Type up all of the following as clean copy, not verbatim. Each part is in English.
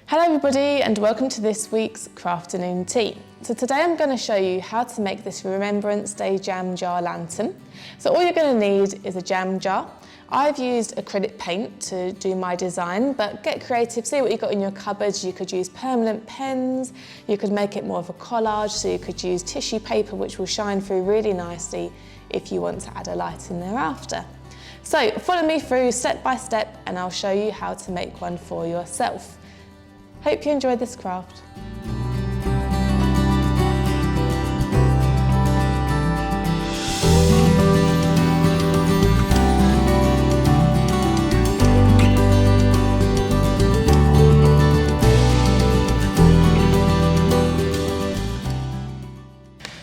Hello everybody and welcome to this week's Crafternoon Tea. So today I'm going to show you how to make this Remembrance Day jam jar lantern. So all you're going to need is a jam jar. I've used acrylic paint to do my design, but get creative, see what you've got in your cupboards. You could use permanent pens, you could make it more of a collage, so you could use tissue paper which will shine through really nicely if you want to add a light in there after. So follow me through step by step and I'll show you how to make one for yourself. Hope you enjoyed this craft.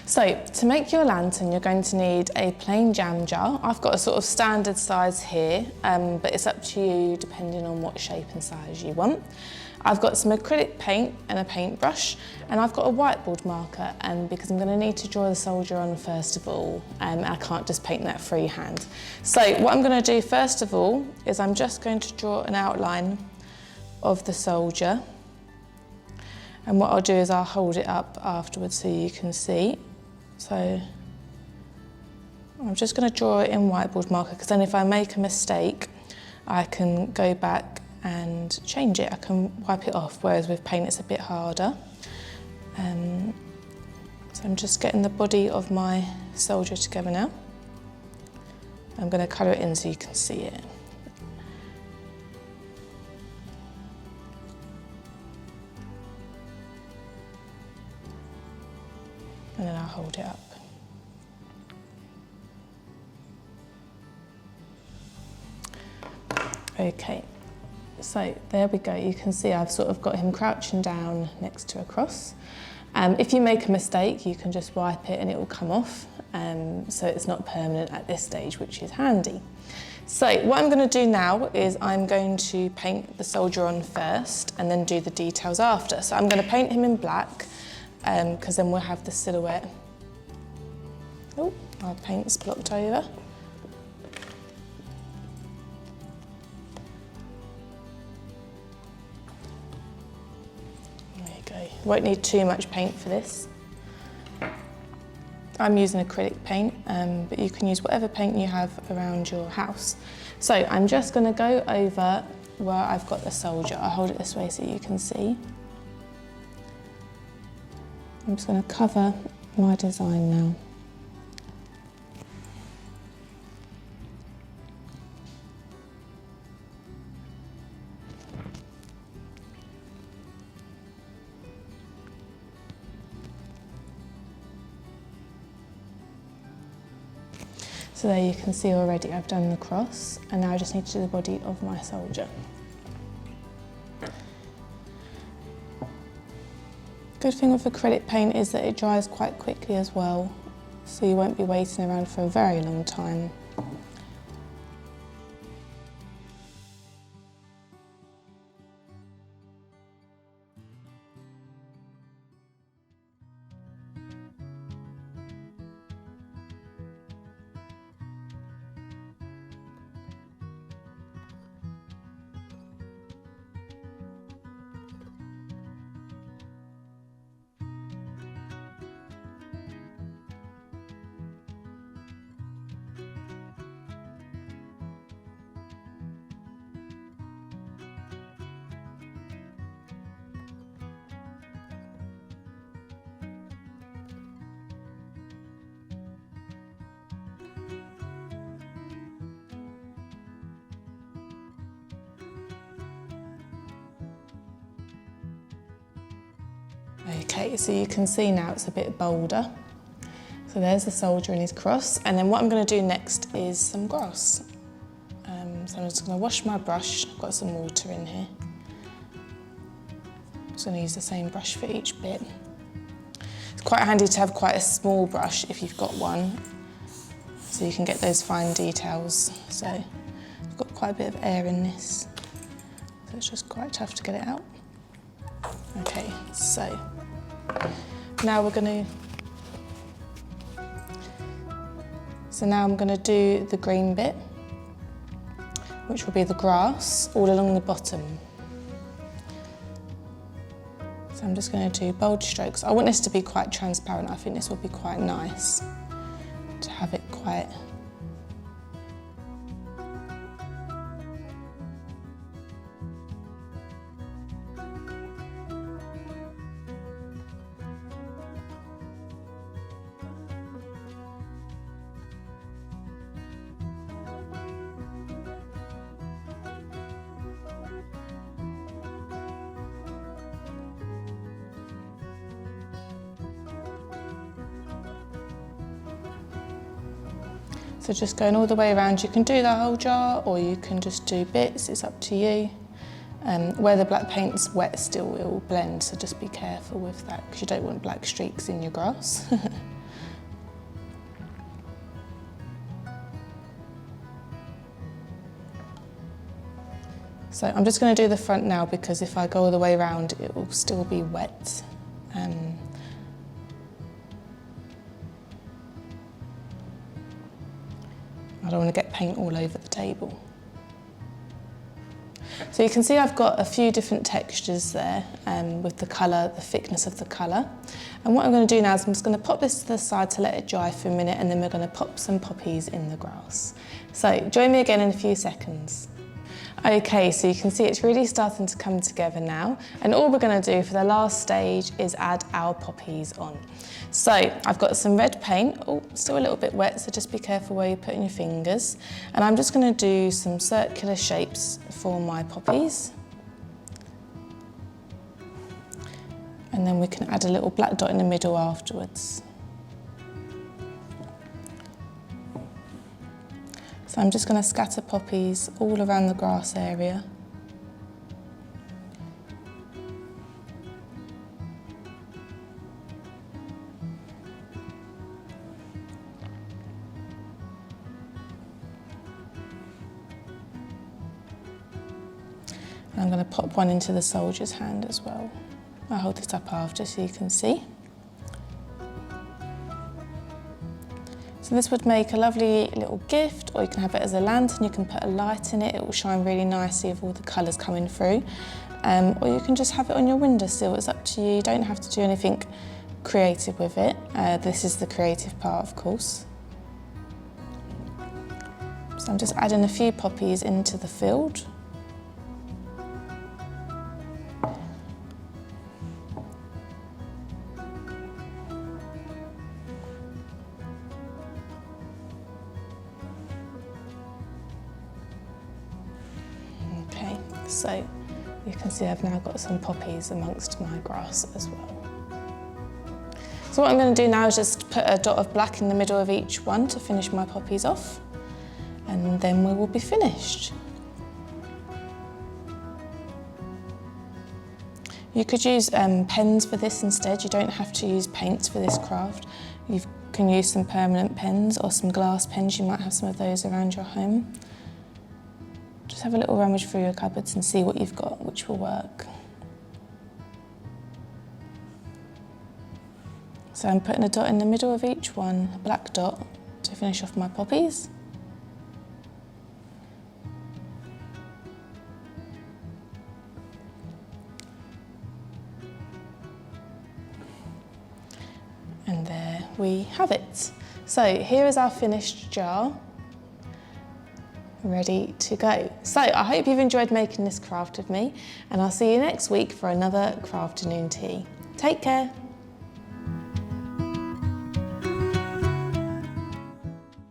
So to make your lantern, you're going to need a plain jam jar. I've got a sort of standard size here, but it's up to you depending on what shape and size you want. I've got some acrylic paint and a paintbrush, and I've got a whiteboard marker, because I'm going to need to draw the soldier on first of all, I can't just paint that freehand. So what I'm going to do first of all is I'm just going to draw an outline of the soldier, and what I'll do is I'll hold it up afterwards so you can see. So I'm just going to draw it in whiteboard marker, because then if I make a mistake I can go back and change it, I can wipe it off, whereas with paint it's a bit harder. So I'm just getting the body of my soldier together now. I'm going to colour it in so you can see it. And then I'll hold it up. Okay. So there we go, you can see I've sort of got him crouching down next to a cross. If you make a mistake, you can just wipe it and it will come off, so it's not permanent at this stage, which is handy. So what I'm going to do now is I'm going to paint the soldier on first and then do the details after. So I'm going to paint him in black, because then we'll have the silhouette. Oh, our paint's blocked over. Won't need too much paint for this. I'm using acrylic paint, but you can use whatever paint you have around your house. So I'm just going to go over where I've got the soldier. I'll hold it this way so you can see. I'm just going to cover my design now. So there you can see already I've done the cross, and now I just need to do the body of my soldier. Good thing with acrylic paint is that it dries quite quickly as well, so you won't be waiting around for a very long time. Okay, so you can see now it's a bit bolder. So there's the soldier and his cross, and then what I'm going to do next is some grass. So I'm just going to wash my brush. I've got some water in here. I'm just going to use the same brush for each bit. It's quite handy to have quite a small brush if you've got one, so you can get those fine details. So I've got quite a bit of air in this, so it's just quite tough to get it out. Okay, so now we're going to... So now I'm going to do the green bit, which will be the grass all along the bottom. So I'm just going to do bold strokes. I want this to be quite transparent. I think this will be quite nice to have it quite. So just going all the way around, you can do the whole jar or you can just do bits, it's up to you. Where the black paint's wet still, it will blend, so just be careful with that because you don't want black streaks in your grass. So I'm just going to do the front now because if I go all the way around, it will still be wet. I don't want to get paint all over the table. So you can see I've got a few different textures there with the colour, the thickness of the colour. And what I'm going to do now is I'm just going to pop this to the side to let it dry for a minute, and then we're going to pop some poppies in the grass. So join me again in a few seconds. Okay, so you can see it's really starting to come together now, and all we're going to do for the last stage is add our poppies on. So I've got some red paint, still a little bit wet, so just be careful where you're putting your fingers. And I'm just going to do some circular shapes for my poppies. And then we can add a little black dot in the middle afterwards. So I'm just going to scatter poppies all around the grass area. And I'm going to pop one into the soldier's hand as well. I'll hold this up after so you can see. So this would make a lovely little gift, or you can have it as a lantern, you can put a light in it, it will shine really nicely with all the colours coming through. Or you can just have it on your windowsill, it's up to you, you don't have to do anything creative with it. This is the creative part, of course. So I'm just adding a few poppies into the field. So you can see I've now got some poppies amongst my grass as well. So what I'm going to do now is just put a dot of black in the middle of each one to finish my poppies off, and then we will be finished. You could use pens for this instead, you don't have to use paints for this craft. You can use some permanent pens or some glass pens, you might have some of those around your home. Just have a little rummage through your cupboards and see what you've got, which will work. So I'm putting a dot in the middle of each one, a black dot, to finish off my poppies. And there we have it. So here is our finished jar, ready to go. So I hope you've enjoyed making this craft with me, and I'll see you next week for another Crafternoon tea. Take care.